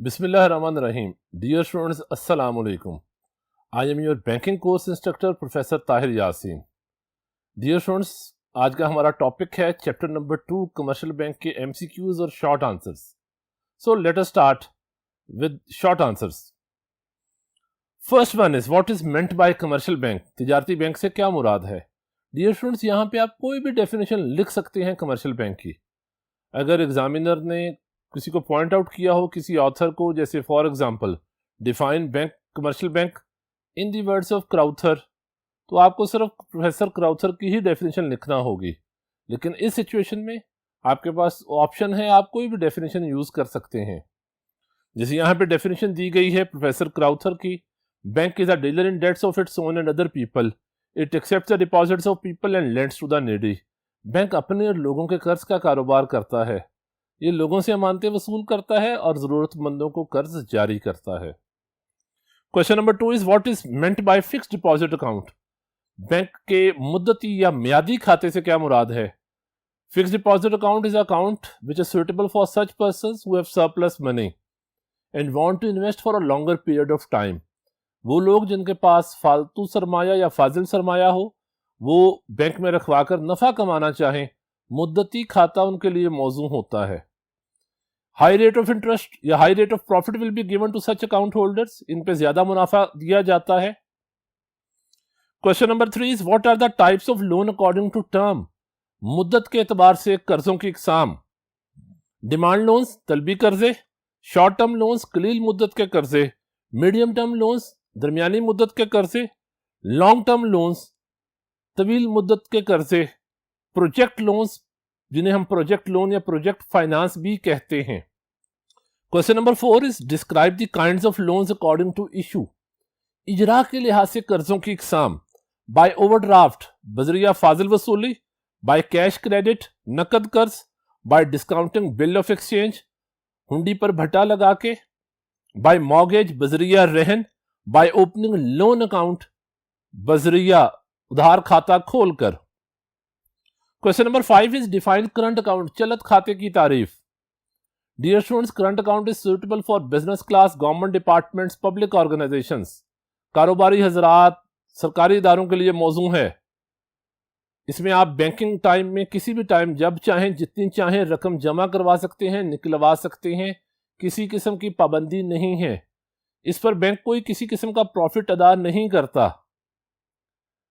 Bismillahirrahmanirrahim. Dear students, Assalamu alaikum. I am your banking course instructor Professor Tahir Yasin. Dear students, आज का हमारा topic है chapter number 2 commercial bank के MCQs और short answers. So let us start with short answers. First one is what is meant by commercial bank? तिजारती bank से क्या मुराद है? Dear students, यहाँ पे आप कोई भी डेफिनेशन लिख सकते हैं कमर्शियल बैंक की. अगर एग्जामिनर ने किसी को पॉइंट आउट किया हो किसी ऑथर को, जैसे for example define bank commercial bank in the words of Crowther, तो आपको सिर्फ प्रोफेसर क्राउथर की ही डेफिनेशन लिखना होगी. लेकिन इस सिचुएशन में आपके पास ऑप्शन है, आप कोई भी डेफिनेशन यूज कर सकते हैं. जैसे यहाँ पे डेफिनेशन दी गई है प्रोफेसर क्राउथर की, bank is a dealer in debts of its own and other people. It accepts the deposits of people and lends to the needy. Bank अपने और लोगों के कर्ज का कारोबार करता है. ये लोगों से अमानतें वसूल करता है और जरूरतमंदों को कर्ज जारी करता है. Question number 2 is what is meant by fixed deposit account? Bank के मुद्दती या म्यादी खाते से क्या मुराद है? Fixed deposit account is account which is suitable for such persons who have surplus money and want to invest for a longer period of time. वो लोग जिनके पास फालतू सरमाया या फाजिल सरमाया हो, वो बैंक में रखवाकर नफा कमाना चाहें, मुद्दती खाता उनके लिए मौजू होता है. हाई रेट ऑफ इंटरेस्ट या high rate of profit will be given to such account holders. इन पे ज्यादा मुनाफा दिया जाता है. Question number 3 is what are the types of loan according to term? मुद्दत के एतबार से कर्जों की इकसाम. डिमांड लोन्स तलबी कर्जे, शॉर्ट टर्म लोन्स कलील मुद्दत के कर्जे, मीडियम टर्म लोन्स दरमियानी मुद्दत के कर्जे, लॉन्ग टर्म लोन्स तवील मुद्दत के कर्जे, प्रोजेक्ट लोन्स जिन्हें हम प्रोजेक्ट लोन या प्रोजेक्ट फाइनेंस भी कहते हैं. Question number 4 is describe the kinds of loans according to issue. इजरा के लिहाज से कर्जों की इकसाम. बाय ओवरड्राफ्ट बजरिया फाजिल वसूली, बाय कैश क्रेडिट नकद कर्ज, by discounting bill of exchange हुंडी पर भट्टा लगा के, बाय मॉर्गेज बजरिया रहन, बाय ओपनिंग लोन अकाउंट बजरिया उधार खाता खोलकर. Question number 5 is define current account. चलत खाते की तारीफ. Dear students, current account is suitable for business class, government departments, public organisations. कारोबारी हजरात, सरकारी इदारों के लिए मौजू है. इसमें आप बैंकिंग टाइम में किसी भी टाइम जब चाहें जितनी चाहें रकम जमा करवा सकते हैं, निकलवा सकते हैं. किसी किस्म की पाबंदी नहीं है. इस पर बैंक कोई किसी किस्म का प्रॉफिट अदा नहीं करता.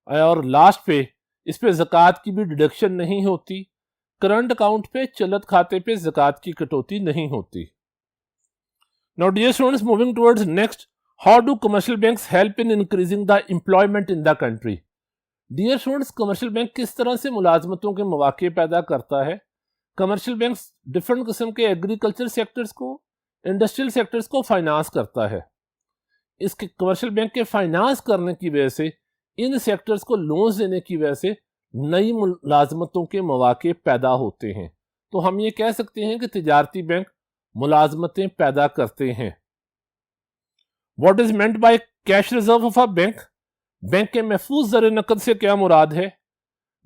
और लास्ट पे इस पे ज़कात की भी डिडक्शन नहीं होती. करंट अकाउंट पे चलत खाते पे ज़कात की कटौती नहीं होती. Now dear students, moving towards next, how do commercial banks help in increasing the employment in the country? Dear students, commercial bank किस तरह से मुलाजमतों के मौके पैदा करता है? कमर्शियल बैंक्स डिफरेंट किस्म के एग्रीकल्चर सेक्टर्स को, इंडस्ट्रियल सेक्टर्स को फाइनेंस करता है. इसके कमर्शियल बैंक के फाइनेंस करने की वजह से, इन सेक्टर्स को लोन्स देने की वजह से नई मुलाजमतों के मौके पैदा होते हैं. तो हम ये कह सकते हैं कि तिजारती बैंक मुलाजमतें पैदा करते हैं. What is meant by cash reserve of a bank? Bank के महफूज ज़र नकद से क्या मुराद है?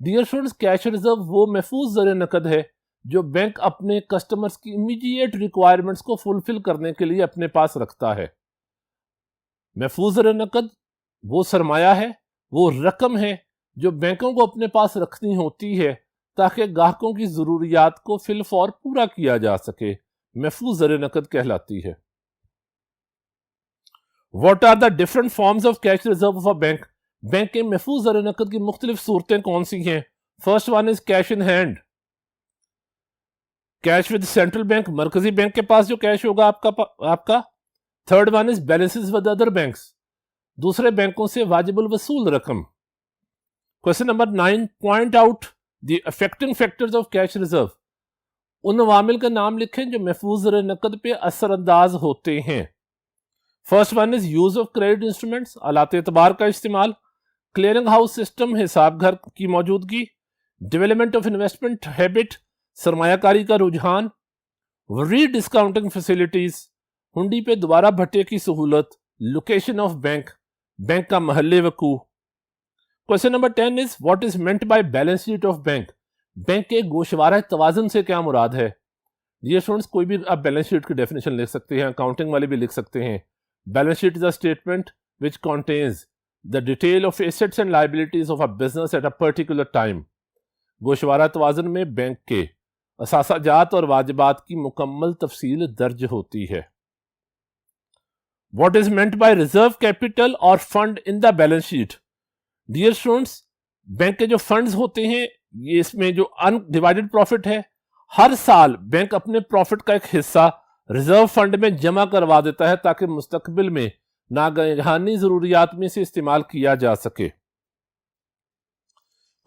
डियर स्टूडेंट्स, कैश रिजर्व वो महफूज ज़र नकद है जो बैंक अपने कस्टमर्स की इमीडिएट रिक्वायरमेंट्स को फुलफिल करने के लिए अपने पास रखता है. महफूज ज़र नकद वो सरमाया है, वो रकम है जो बैंकों को अपने पास रखनी होती है ताकि ग्राहकों की जरूरियात को फिल फॉर पूरा किया जा सके. महफूज ज़र नकद कहलाती है. What are the different forms of cash reserve of a bank? Bank के महफूज ज़र नकद की मुख्तलिफ सूरतें कौन सी हैं? First one is cash in hand. Cash with central bank, मरकजी बैंक के पास जो कैश होगा आपका. Third one is balances with other banks, दूसरे बैंकों से वाजिबुल वसूल रकम. Question number 9, point out the affecting factors of cash reserve. उन अवामिल का नाम लिखें जो महफूज ज़र नकद पे असरअंदाज होते हैं. First one is use of credit instruments, आलात एतबार का इस्तेमाल, क्लियरिंग हाउस सिस्टम हिसाब घर की मौजूदगी, डेवलपमेंट ऑफ इन्वेस्टमेंट हैबिट सरमायाकारी का रुझान, रीडिस्काउंटिंग फैसिलिटीज हुंडी पे दोबारा भट्टे की सहूलत, लोकेशन ऑफ बैंक बैंक का महल्ले वकू. Question number 10 is what is meant by balance sheet of bank? Bank के गोशवारा तवाज़ुन से क्या मुराद है? डियर स्टूडेंट्स, कोई भी आप बैलेंस शीट की डेफिनेशन लिख सकते हैं, अकाउंटिंग वाले भी लिख सकते हैं। Balance sheet is a statement which contains the detail of assets and liabilities of a business at a particular time. गोशवारा तवाज़ुन में बैंक के असासाजात और वाजिबात की मुकम्मल तफसील दर्ज होती है। What is meant by reserve capital और fund in the balance sheet? Dear students, bank के जो फंड्स होते हैं, ये इसमें जो अनडिवाइडेड प्रॉफिट है, हर साल बैंक अपने प्रॉफिट का एक हिस्सा रिजर्व फंड में जमा करवा देता है ताकि मुस्तकबिल में नागहानी जरूरियात में से इस्तेमाल किया जा सके।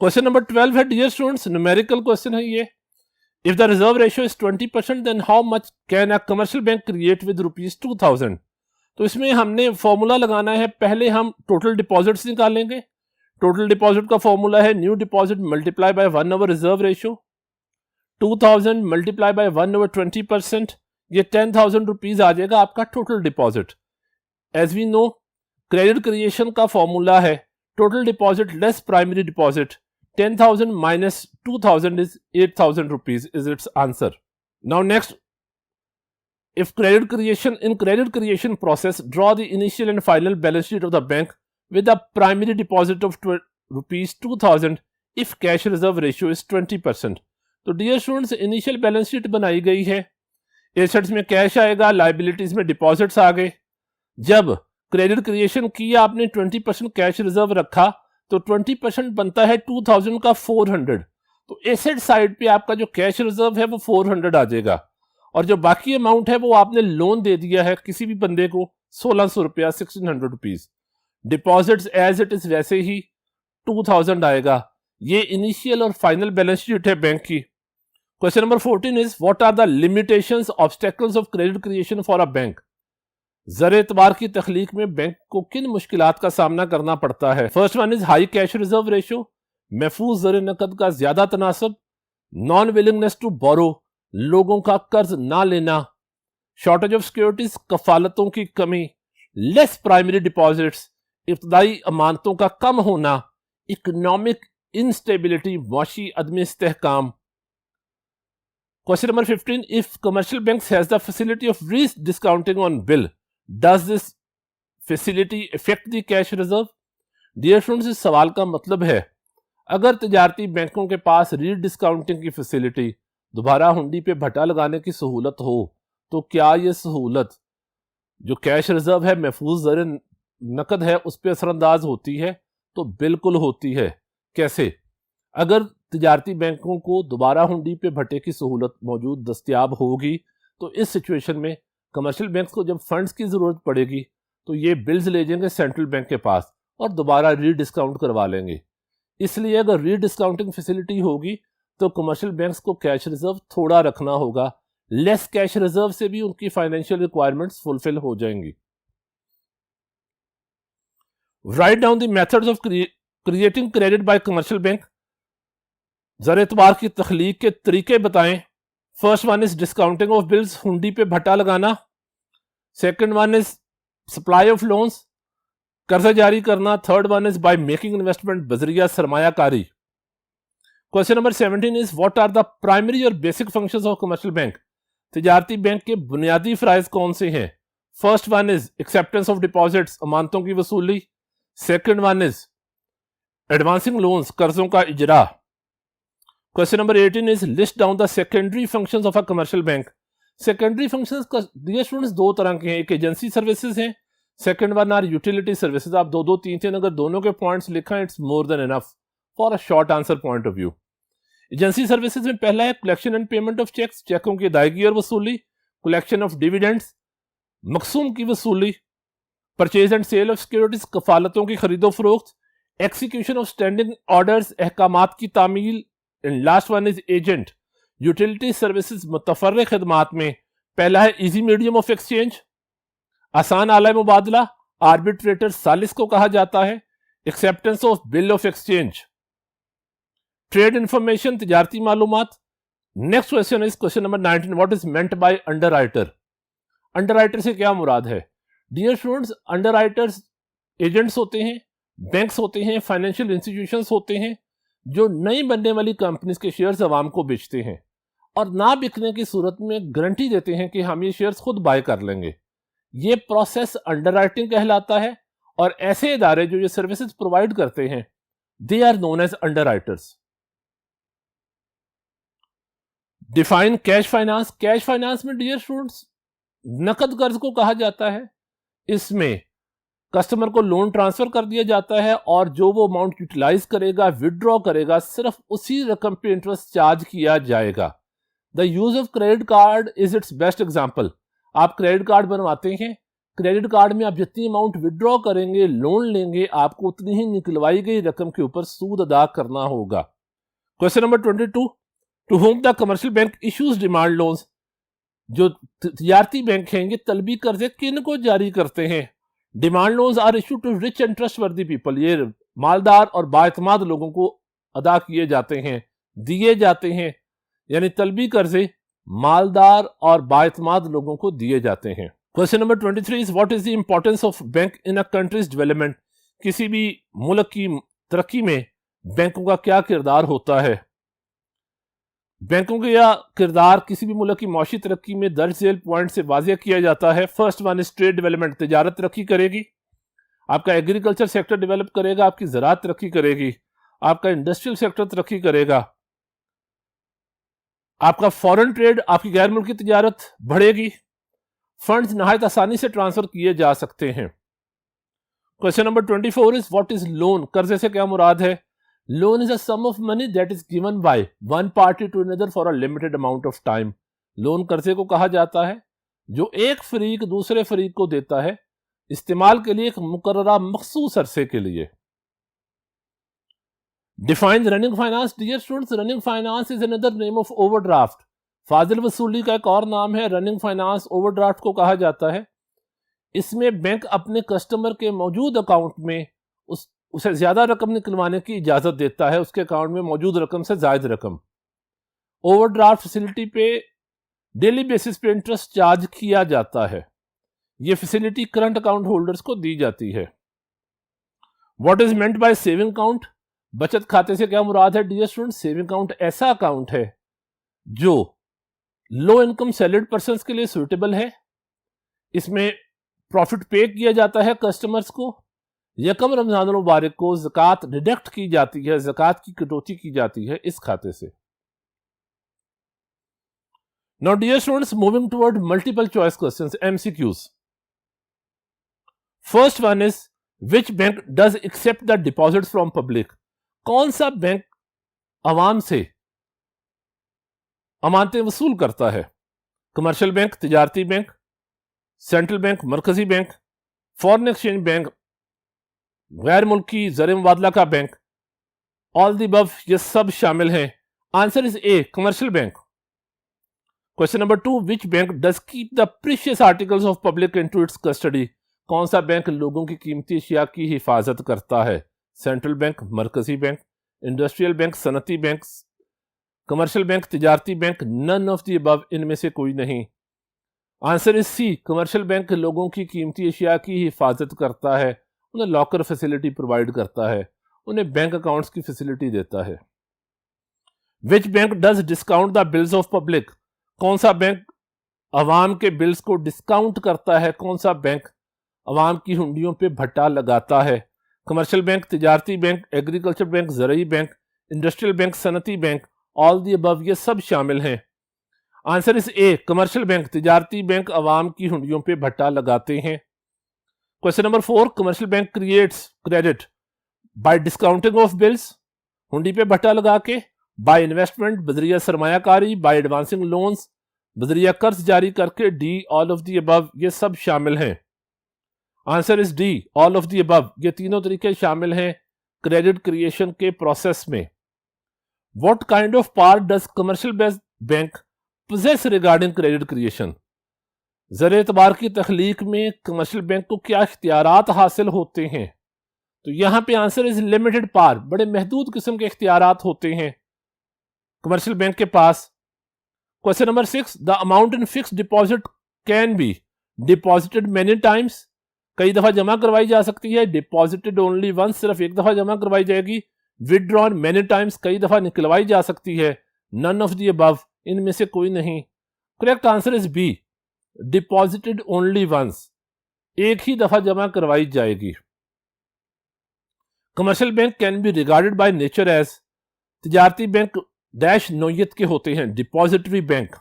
क्वेश्चन नंबर 12 है डियर स्टूडेंट्स, न्यूमेरिकल क्वेश्चन है ये। If the reserve ratio is 20% then how much can a commercial bank create with ₹2000? तो इसमें हमने फॉर्मूला लगाना है। पहले हम टोटल डिपॉजिट्स निकालेंगे। टोटल डिपॉजिट का फॉर्मूला है new deposit multiply by 1 over reserve ratio. 2000 multiply by 1 over 20%, ये 10,000 रुपीज आ जाएगा आपका total deposit. As we know, credit creation का फॉर्मूला है total deposit less primary deposit. 10,000 minus 2,000 is 8,000 rupees is its answer. Now next, if in credit creation process, draw the initial and final balance sheet of the bank with a primary deposit of rupees 2,000 if cash reserve ratio is 20%. तो dear students, initial balance sheet बनाई गई है। Assets में cash आएगा, liabilities में deposits आ गए। जब credit creation किया आपने 20% कैश रिजर्व रखा तो 20% बनता है 2000 का 400। तो एसेट साइड पे आपका जो कैश रिजर्व है वो 400 आ जाएगा, और जो बाकी अमाउंट है वो आपने लोन दे दिया है किसी भी बंदे को 1600 रुपया, 1600 rupees. Deposits as it is वैसे ही 2000 आएगा। ये इनिशियल और फाइनल बैलेंस शीट है बैंक की। Question number 14 is what are the limitations obstacles of credit creation for a bank? ज़र एतबार की तख्लीक में बैंक को किन मुश्किलात का सामना करना पड़ता है? First one is high cash reserve ratio, महफूज ज़र नकद का ज्यादा तनासब, नॉन विलिंगनेस टू बोरो, लोगों का कर्ज ना लेना, शॉर्टेज ऑफ सिक्योरिटीज, कफालतों की कमी, लेस प्राइमरी डिपॉजिट्स, इब्तदाई अमानतों का कम होना, इकोनॉमिक इंस्टेबिलिटी, मुआशी अदम इस्तेहकाम। Question number 15, if commercial banks has the facility of discounting on bill, does this facility effect the cash reserve? Dear students, इस सवाल का मतलब है अगर तजारती बैंकों के पास रीडिस्काउंटिंग की फैसिलिटी, दोबारा हुंडी पे भट्टा लगाने की सहूलत हो, तो क्या ये सहूलत जो कैश रिजर्व है, महफूज ज़र नकद है, उस पर असरअंदाज होती है? तो बिल्कुल होती है। कैसे? अगर तजारती बैंकों को दोबारा हुंडी पे भट्टे की सहूलत मौजूद दस्तयाब होगी तो इस सिचुएशन में कमर्शियल बैंक्स को जब फंड्स की ज़रूरत पड़ेगी तो ये बिल्स ले जाएंगे सेंट्रल बैंक के पास और दोबारा रीडिस्काउंट करवा लेंगे। इसलिए अगर रीडिस्काउंटिंग फैसिलिटी होगी तो कमर्शियल बैंक्स को कैश रिजर्व थोड़ा रखना होगा। लेस कैश रिजर्व से भी उनकी फाइनेंशियल रिक्वायरमेंट्स फुलफिल हो जाएंगी। Write down the methods of creating credit by commercial bank. ज़र एतबार की तख्लीक के तरीके बताएं। First one is discounting of bills, हुंडी पे भट्टा लगाना। Second one is supply of loans, कर्जा जारी करना। Third one is by making investment, बजरिया सरमायाकारी। Question number 17 is what are the primary और basic functions of commercial bank? तजारती बैंक के बुनियादी फराइज कौन से हैं? First one is acceptance of deposits, अमानतों की वसूली। Second one is advancing loans, कर्जों का इजरा। Question number 18 is list down the secondary functions of a commercial bank. Secondary functions का डियर स्टूडेंट्स दो तरह के हैं, एक एजेंसी सर्विसेज हैं, second one are utility services. आप दो तीन अगर दोनों के पॉइंट्स लिखा, it's more than enough for a short answer point of view. Agency services में पहला है collection and payment of cheques, चेकों की अदायगी और वसूली। कलेक्शन ऑफ डिविडेंड्स, मकसूम की वसूली। Purchase and sale of securities, कफालतों की खरीदो फरोख्त। एक्सिक्यूशन ऑफ स्टैंडिंग ऑर्डर्स, अहकामात की तामील। And last one is agent. Utility services मुतफर्रिक खिदमात में पहला है इजी मीडियम ऑफ एक्सचेंज, आसान आला मुबादला, आर्बिट्रेटर सालिस को कहा जाता है। Acceptance of bill of exchange, trade information, तिजारती मालूमात। Next question is question number 19, what is meant by underwriter? Underwriter से क्या मुराद है? डियर स्टूडेंट्स, अंडरराइटर्स एजेंट्स होते हैं, बैंक्स होते हैं, फाइनेंशियल इंस्टीट्यूशंस होते हैं जो नई बनने वाली कंपनीज के शेयर्स अवाम को बेचते हैं और ना बिकने की सूरत में गारंटी देते हैं कि हम ये शेयर्स खुद बाय कर लेंगे। ये प्रोसेस अंडरराइटिंग कहलाता है और ऐसे इदारे जो ये सर्विसेज प्रोवाइड करते हैं they are known as underwriters. Define cash finance. Cash finance में डियर स्टूडेंट्स नकद कर्ज को कहा जाता है। इसमें कस्टमर को लोन ट्रांसफर कर दिया जाता है और जो वो अमाउंट यूटिलाइज करेगा, विदड्रॉ करेगा, सिर्फ उसी रकम पे इंटरेस्ट चार्ज किया जाएगा। The use of credit card is it's best example. आप क्रेडिट कार्ड बनवाते हैं, क्रेडिट कार्ड में आप जितनी अमाउंट विदड्रॉ करेंगे, लोन लेंगे, आपको उतनी ही निकलवाई गई रकम के ऊपर सूद अदा करना होगा। Question number 22, to whom the commercial bank issues demand loans. जो तिजारती बैंक हैं ये तलबी कर्जे किन को जारी करते हैं? Demand loans are issue to rich and trustworthy people. ये मालदार और बाएतमाद लोगों को अदा किए जाते हैं, दिए जाते हैं। यानी तलबी कर्जे मालदार और बाएतमाद लोगों को दिए जाते हैं। Question number 23 is what is the importance of bank in a countries development. किसी भी मुल्क की तरक्की में बैंकों का क्या किरदार होता है? बैंकों का यह किरदार किसी भी मुल्क की मौशी तरक्की में दर्ज झेल पॉइंट से वाज़ेह किया जाता है। First one is trade development. तिजारत तरक्की करेगी, आपका एग्रीकल्चर सेक्टर डेवलप करेगा, आपकी ज़राअत तरक्की करेगी, आपका इंडस्ट्रियल सेक्टर तरक्की करेगा, आपका फॉरेन ट्रेड, आपकी गैर मुल्की तिजारत बढ़ेगी, फंड्स नहायत आसानी से ट्रांसफर किए जा सकते हैं। Question number 24 is what is loan. कर्जे से क्या मुराद है? Loan is a sum of money that is given by one party to another for a limited amount of time. Loan कर्जे को कहा जाता है जो एक फरीक दूसरे फरीक को देता है इस्तेमाल के लिए एक मुकर्ररा मखसूस अरसे के लिए। Define running finance. Dear students, running finance is another name of overdraft. फाजिल वसूली का एक और नाम है रनिंग फाइनेंस। ओवरड्राफ्ट को कहा जाता है इसमें बैंक अपने कस्टमर के मौजूद अकाउंट में उसे ज्यादा रकम निकलवाने की इजाजत देता है, उसके अकाउंट में मौजूद रकम से ज्यादा रकम। ओवरड्राफ्ट फैसिलिटी पे डेली बेसिस पे इंटरेस्ट चार्ज किया जाता है। यह फैसिलिटी करंट अकाउंट होल्डर्स को दी जाती है। What is meant bye saving account. बचत खाते से क्या मुराद है? डियर स्टूडेंट, सेविंग अकाउंट ऐसा अकाउंट है जो लो इनकम सैलरीड पर्संस के लिए सुटेबल है। इसमें प्रॉफिट पे किया जाता है कस्टमर्स को। यकम रमजान मुबारक को ज़कात डिडक्ट की जाती है, ज़कात की कटौती की जाती है इस खाते से। Now dear students, moving toward multiple choice questions, MCQs. First one is which bank does accept the deposit from public. कौन सा बैंक अवाम से अमानतें वसूल करता है? कमर्शियल बैंक, तिजारती बैंक, सेंट्रल बैंक, मरकजी बैंक, फॉरेन एक्सचेंज बैंक, गैर मुल्की ज़र मुबादला का बैंक, ऑल द अबव ये सब शामिल हैं। Answer is A, commercial bank. Question number 2, which bank does keep the precious articles of public into its custody. कौन सा बैंक लोगों की कीमती अशिया की हिफाजत करता है? सेंट्रल बैंक, मरकजी बैंक, इंडस्ट्रियल बैंक, सनती बैंक, कमर्शियल बैंक, तिजारती bank, none of the above, इनमें से कोई नहीं। Answer is C, commercial bank लोगों की कीमती अशिया की हिफाजत करता है, उन्हें लॉकर फैसिलिटी प्रोवाइड करता है, उन्हें बैंक अकाउंट्स की फैसिलिटी देता है। विच bank does discount the bills of public. कौन सा बैंक अवाम के बिल्स को डिस्काउंट करता है? कौन सा बैंक अवाम की हुंडियों पे भट्टा लगाता है? कमर्शियल बैंक, तिजारती बैंक, एग्रीकल्चर बैंक, ज़रई बैंक, इंडस्ट्रियल बैंक, सनती बैंक, ऑल दी अबव ये सब शामिल हैं। Answer is A, commercial bank, तिजारती बैंक अवाम की हुंडियों पे भट्टा लगाते हैं। Question number 4, commercial bank creates credit by discounting of bills, हुंडी पे भट्टा लगा के, बाय इन्वेस्टमेंट, बजरिया सरमायाकारी, बाय एडवांसिंग लोन्स, बजरिया कर्ज जारी करके, D all of the above ये सब शामिल हैं। Answer is D, all of the above, ये तीनों तरीके शामिल हैं क्रेडिट क्रिएशन के प्रोसेस में। What kind of power does commercial bank possess regarding credit creation. ज़र एतबार की तख्लीक में कमर्शियल बैंक को क्या इख्तियारात हासिल होते हैं? तो यहां पे आंसर इज लिमिटेड पावर, बड़े महदूद किस्म के इख्तियारात होते हैं कमर्शियल बैंक के पास। Question number 6, the amount in fixed deposit can be deposited many times. कई दफा जमा करवाई जा सकती है। डिपॉजिटेड ओनली वंस, सिर्फ एक दफा जमा करवाई जाएगी। विदड्रॉन मेनी टाइम्स, कई दफा निकलवाई जा सकती है। नन ऑफ द अबव, इनमें से कोई नहीं। Correct answer is B, deposited only once, एक ही दफा जमा करवाई जाएगी। Commercial bank can be regarded by nature as, तिजारती बैंक डैश नोयत के होते हैं, डिपॉजिटरी बैंक,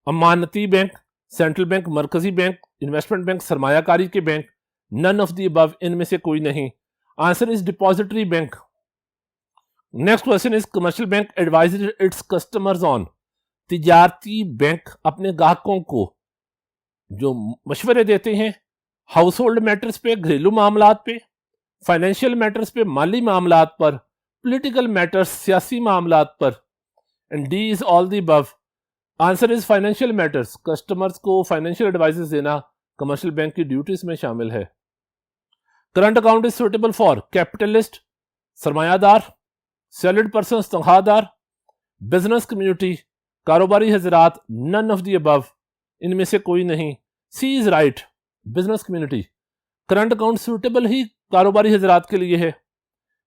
अमानती बैंक, सेंट्रल बैंक, मरकजी बैंक, इन्वेस्टमेंट बैंक, सरमायाकारी के bank, none of the above, इनमें से कोई नहीं। Answer is depository bank. Next question is commercial bank advises its customers on, तिजारती बैंक अपने ग्राहकों को जो मशवरे देते हैं हाउस होल्ड मैटर्स पे, घरेलू मामलात पे, फाइनेंशियल मैटर्स पे, माली मामलात पर, पॉलिटिकल मैटर्स, सियासी मामलात पर, and D is all the above. Answer is financial matters. Customers को फाइनेंशियल एडवाइस देना कमर्शियल बैंक की ड्यूटीज में शामिल है। Current account is suitable for capitalist, सरमायादार, सैलरीड पर्सन, तनख्वाहदार, बिजनेस कम्युनिटी, कारोबारी हजरात, नन ऑफ द अबव, इनमें से कोई नहीं। C is right, business community. Current account suitable ही कारोबारी हजरात के लिए है।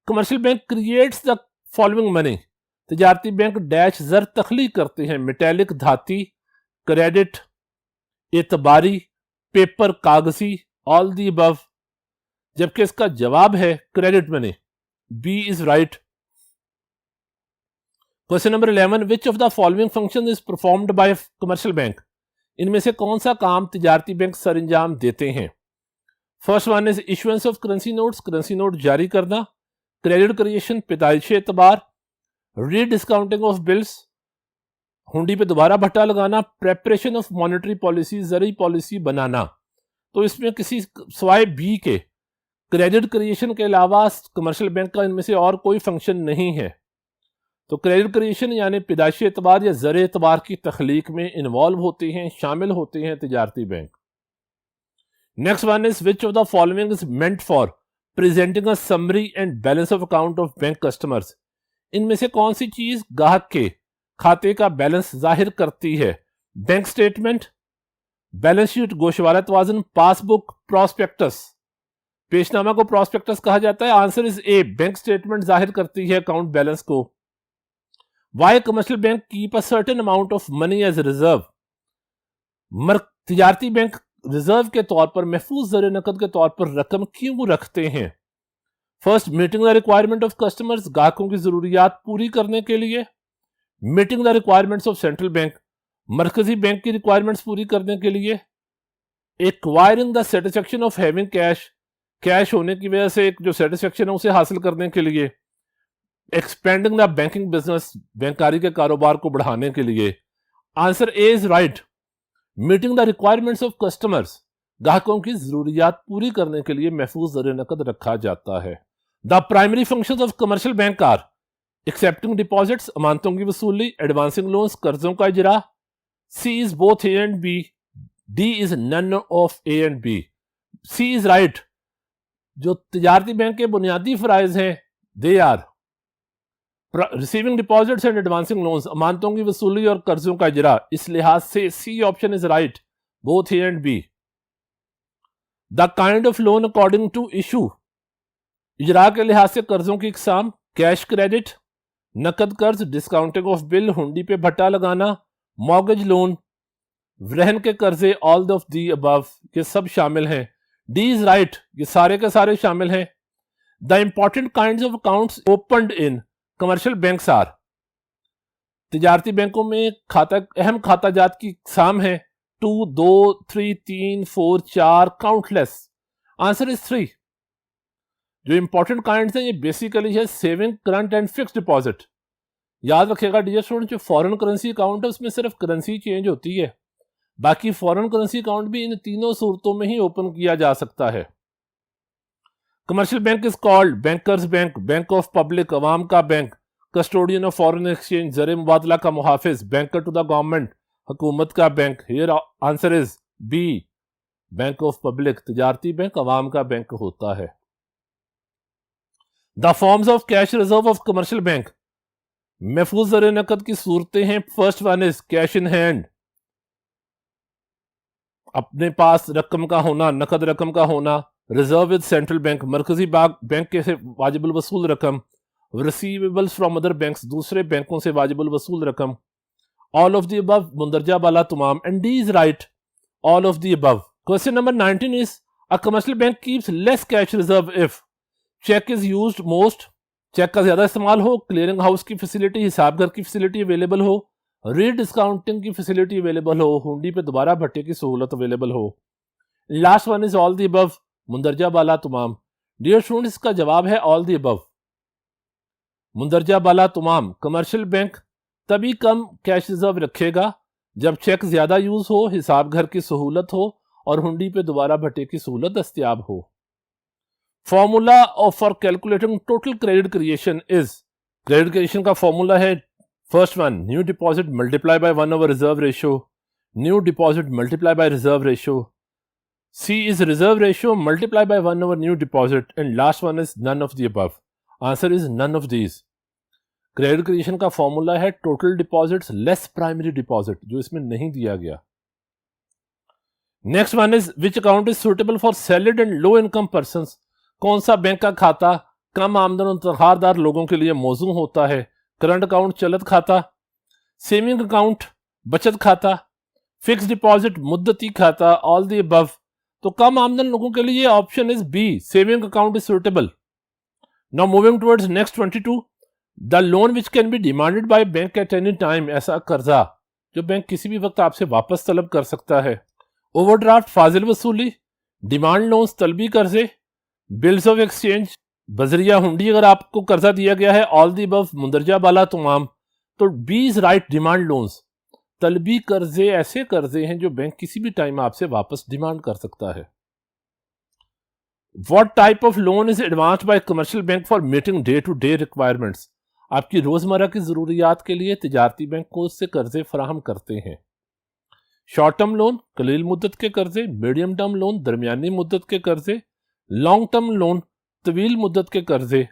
Commercial bank creates the following money, तिजारती बैंक डैश जर तखलीक करते हैं, मेटेलिक धाती, क्रेडिट, एतबारी, पेपर कागजी, ऑल दी अबव, जबकि इसका जवाब है credit money. B is right. Question number 11, which of the following function is performed by commercial bank, इनमें से कौन सा काम तिजारती बैंक सर अंजाम देते हैं। First one is issuance of currency notes, currency note जारी करना, क्रेडिट क्रिएशन, पैदाइशी एतबार, रीडिस्काउंटिंग ऑफ बिल्स, हुंडी पे दोबारा भट्टा लगाना, प्रेपरेशन ऑफ मॉनेटरी पॉलिसी, जरी पॉलिसी बनाना। तो इसमें किसी सवाए बी के क्रेडिट क्रिएशन के अलावा कमर्शियल बैंक का इनमें से और कोई फंक्शन नहीं है। तो क्रेडिट क्रिएशन यानी पैदाइशी एतबार या ज़र एतबार की तख्लीक में इन्वॉल्व होते हैं, शामिल होते हैं तिजारती बैंक। Next one is which of the following is meant for presenting a summary and balance of account of bank customers, इनमें से कौन सी चीज ग्राहक के खाते का बैलेंस जाहिर करती है। बैंक स्टेटमेंट, बैलेंस शीट, गोशवारा तवाज़ुन, पासबुक, प्रॉस्पेक्टस। पेशनामा को प्रॉस्पेक्टस कहा जाता है। Answer is A, bank statement जाहिर करती है अकाउंट बैलेंस को। Why commercial bank keep a certain amount of money as reserve, तिजारती बैंक रिजर्व के तौर पर, महफूज ज़र नकद के तौर पर रकम क्यों रखते हैं। First, meeting the requirement of customers, ग्राहकों की जरूरियात पूरी करने के लिए। Meeting the requirements of central bank, मरकजी बैंक की रिक्वायरमेंट्स पूरी करने के लिए। Acquiring the satisfaction of having cash, cash होने की वजह से एक जो सेटिस्फेक्शन है उसे हासिल करने के लिए। एक्सपेंडिंग द बैंकिंग बिजनेस, बैंकारी के कारोबार को बढ़ाने के लिए। Answer A is right, meeting the requirements of customers, ग्राहकों की जरूरियात पूरी करने के लिए महफूज ज़र नकद रखा जाता है। The primary functions of commercial bank are accepting deposits, अमानतों की वसूली, एडवांसिंग लोन्स, कर्जों का इजरा। C is both A and B, D is none of A and B. C is right, जो तिजारती बैंक के बुनियादी फराइज हैं they are receiving deposits and advancing loans, अमानतों की वसूली और कर्जों का इजरा। इस लिहाज से C option is right, both A and B. The kind of loan according to issue, इजरा के लिहाज से कर्जों की इकसाम, कैश क्रेडिट, नकद कर्ज, डिस्काउंटिंग ऑफ बिल, हुंडी पे भट्टा लगाना, मॉर्गेज लोन, रहन के कर्जे, ऑल ऑफ दी अबव, ये सब शामिल हैं। डी इज राइट, ये सारे के सारे शामिल हैं। The important kinds of accounts opened in commercial banks are, तिजारती बैंकों में खाता, अहम खाता जात की इकसाम है 2, 2, 3, 3, 4, 4, काउंटलेस। Answer is 3। जो इंपॉर्टेंट काइंड्स हैं ये बेसिकली है saving, current and fixed deposit. याद रखिएगा डियर स्टूडेंट, जो फॉरेन करेंसी अकाउंट है उसमें सिर्फ करेंसी चेंज होती है, बाकी फॉरेन करेंसी अकाउंट भी इन तीनों सूरतों में ही ओपन किया जा सकता है। Commercial bank is called bankers bank, bank of public, अवाम का bank, custodian of foreign exchange, ज़र मुबादला का मुहाफिज, बैंकर टू द गवर्नमेंट, हुकूमत का bank. Here answer is B, bank of public, तिजारती बैंक अवाम का बैंक होता है। The forms of cash reserve of commercial bank, महफूज ज़र नकद की सूरतें हैं। First one is cash in hand, अपने पास रकम का होना, नकद रकम का होना। रिजर्व विद सेंट्रल बैंक, मरकजी बैंक के से वाजिबुल वसूल रकम। रिसीवेबल्स फ्रॉम अदर बैंक्स, दूसरे बैंकों से वाजिबुल वसूल रकम। all of the above, mundarja bala tamam, and D is right, all of the above. Question number 19 is, a commercial bank keeps less cash reserve if check is used most, cheque का ज्यादा इस्तेमाल हो, clearing house की facility, हिसाब घर की facility available हो, रीडिस्काउंटिंग की फैसिलिटी अवेलेबल हो, हुंडी पे दोबारा भट्टे की सहूलत अवेलेबल हो। Last one is all the above, मुंदरजा बाला तमाम। डियर स्टूडेंट्स, इसका जवाब है ऑल द अबव, मुंदरजा बाला तमाम। कमर्शियल बैंक तभी कम कैश रिजर्व रखेगा जब चेक ज्यादा यूज हो, हिसाब घर की सहूलत हो और हुंडी पे दोबारा भट्टे की सहूलत दस्तयाब हो। Formula for calculating total credit creation is, credit creation का फॉर्मूला है first one, new deposit multiply by 1 over reserve ratio, new deposit multiply by reserve ratio. C is reserve ratio multiply by 1 over new deposit, and last one is none of the above. Answer is none of these. Credit creation का formula है total deposits less primary deposit, जो इसमें नहीं दिया गया। Next one is, which account is suitable for salaried and low income persons, कौन सा bank का खाता कम आमदन और तनख्वाहदार लोगों के लिए मौजू होता है? करंट अकाउंट चलत खाता, सेविंग अकाउंट बचत खाता, फिक्स डिपॉजिट मुद्दती खाता, ऑल द अबव। तो कम आमदन लोगों के लिए option is B, saving account is suitable. Now moving towards next 22, the loan which can be demanded by bank at any time, ऐसा कर्जा जो बैंक किसी भी वक्त आपसे वापस तलब कर सकता है। ओवरड्राफ्ट फाजिल वसूली, डिमांड लोन्स तलबी कर्जे, बिल्स ऑफ एक्सचेंज बजरिया हुंडी अगर आपको कर्जा दिया गया है, ऑल दी अबव मुंदरजा बाला तमाम। तो B is right, demand loans. तलबी कर्जे ऐसे कर्जे हैं जो बैंक किसी भी टाइम आपसे वापस डिमांड कर सकता है। What type of loan is advanced by commercial bank for meeting day to day requirements, आपकी रोजमर्रा की जरूरियात के लिए तिजारती बैंक को उससे कर्जे फराहम करते हैं। शॉर्ट टर्म लोन कलील मुद्दत के कर्जे, मीडियम टर्म लोन दरमियानी मुद्दत के कर्जे, लॉन्ग टर्म लोन तवील मुद्दत के कर्जे,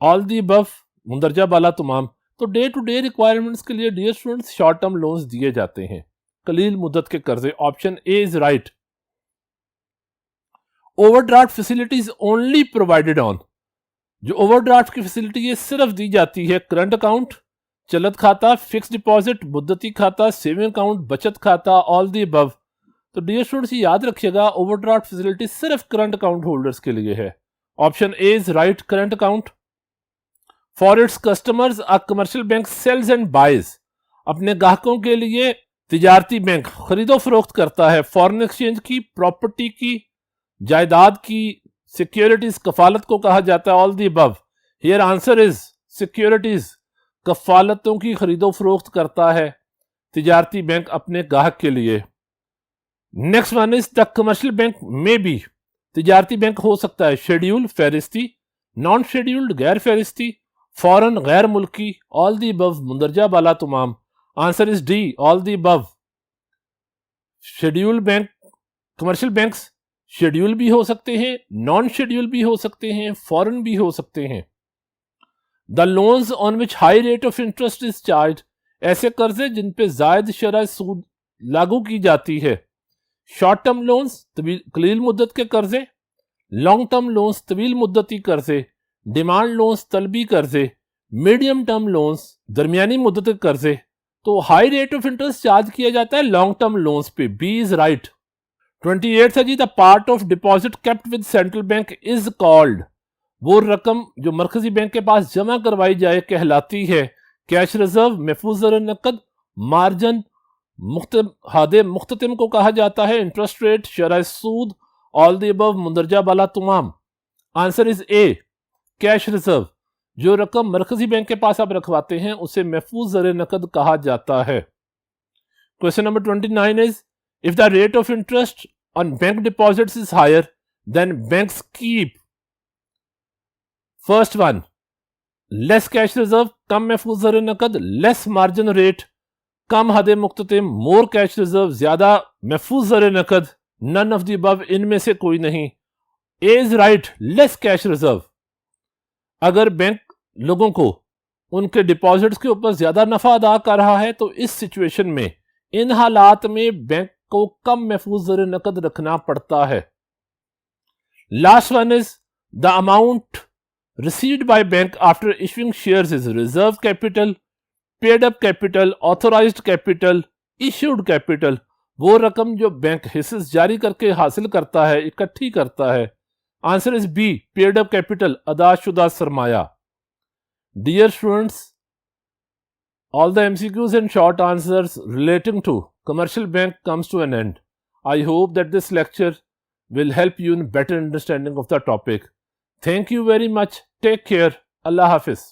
ऑल दी अबव मुंदरजा बाला तमाम। तो डे टू डे रिक्वायरमेंट्स के लिए dear students short term loans दिए जाते हैं, कलील मुद्दत के कर्जे, option A is right. Overdraft facilities only provided on, जो ओवरड्राफ्ट की फैसिलिटी है सिर्फ दी जाती है करंट अकाउंट, चलत खाता, फिक्स डिपॉजिट, मुद्दती खाता, सेविंग अकाउंट, बचत खाता, ऑल दी अबव। तो डियर स्टूडेंट्स याद रखिएगा ओवरड्राफ्ट फैसिलिटी सिर्फ करंट अकाउंट होल्डर्स के लिए है, option A is right, current account. For its customers a commercial bank sells and buys, अपने ग्राहकों के लिए तिजारती बैंक खरीदो फरोख्त करता है फॉरेन एक्सचेंज की, प्रॉपर्टी की, जायदाद की, सिक्योरिटीज कफालत को कहा जाता है, all the above. Here answer is securities, कफालतों की खरीदो फरोख्त करता है तिजारती बैंक अपने ग्राहक के लिए। Next one is, the commercial bank में बी, तिजारती बैंक हो सकता है शेड्यूल फहरिस्ती, नॉन शेड्यूल्ड गैर फहरिस्ती, फॉरेन गैर मुल्की, ऑल दी अबव मुंदरजा बाला तमाम। Answer is D, all the above. Schedule bank, commercial banks schedule भी हो सकते हैं, नॉन शेड्यूल भी हो सकते हैं, फॉरेन भी हो सकते हैं। The loans on which high rate of interest is charge, ऐसे कर्जे जिन पे जायद शरह सूद लागू की जाती है। शॉर्ट टर्म लोन्स कलील मुद्दत के कर्जे, लॉन्ग टर्म लोन्स तवील मुद्दती कर्जे, डिमांड लोन्स तलबी कर्जे, मीडियम टर्म लोन्स दरमियानी मुद्दत के कर्जे। तो high rate of interest charge किया जाता है लॉन्ग टर्म लोन्स पे, बी इज राइट। 28 है जी, the part of deposit kept with central bank is called, वो रकम जो मरकजी बैंक के पास जमा करवाई जाए कहलाती है कैश रिजर्व, महफूज ज़र नकद, मार्जिन, हादे मुख्ततिम को कहा जाता है, इंटरेस्ट रेट, शरह सूद, ऑल द अबव मुंदरजा बाला तमाम। Answer is A, cash reserve. जो रकम मरकजी बैंक के पास आप रखवाते हैं उसे महफूज ज़र नकद कहा जाता है। Question number 29 is, if the rate of interest on bank deposits is higher than banks keep, first one less cash reserve, कम महफूज ज़र नकद, लेस मार्जिन रेट, कम हदे मुख्ततिम, मोर कैश रिजर्व, ज्यादा महफूज ज़र नकद, नन ऑफ द अबव, इनमें से कोई नहीं। A is right, less cash reserve. अगर बैंक लोगों को उनके डिपॉजिट्स के ऊपर ज्यादा नफा अदा कर रहा है तो इस सिचुएशन में, इन हालात में बैंक को कम महफूज ज़र नकद रखना पड़ता है। Last one is, the amount received by bank after issuing shares is reserve capital, paid up capital, authorised capital, issued capital, वो रकम जो बैंक हिस्सेस जारी करके हासिल करता है, इकट्ठी करता है। Answer is B, paid up capital, अदाशुदा सरमाया। Dear students, all the MCQs and short answers relating to commercial bank comes to an end. I hope that this lecture will help you in better understanding of the topic. Thank you very much. Take care. Allah Hafiz.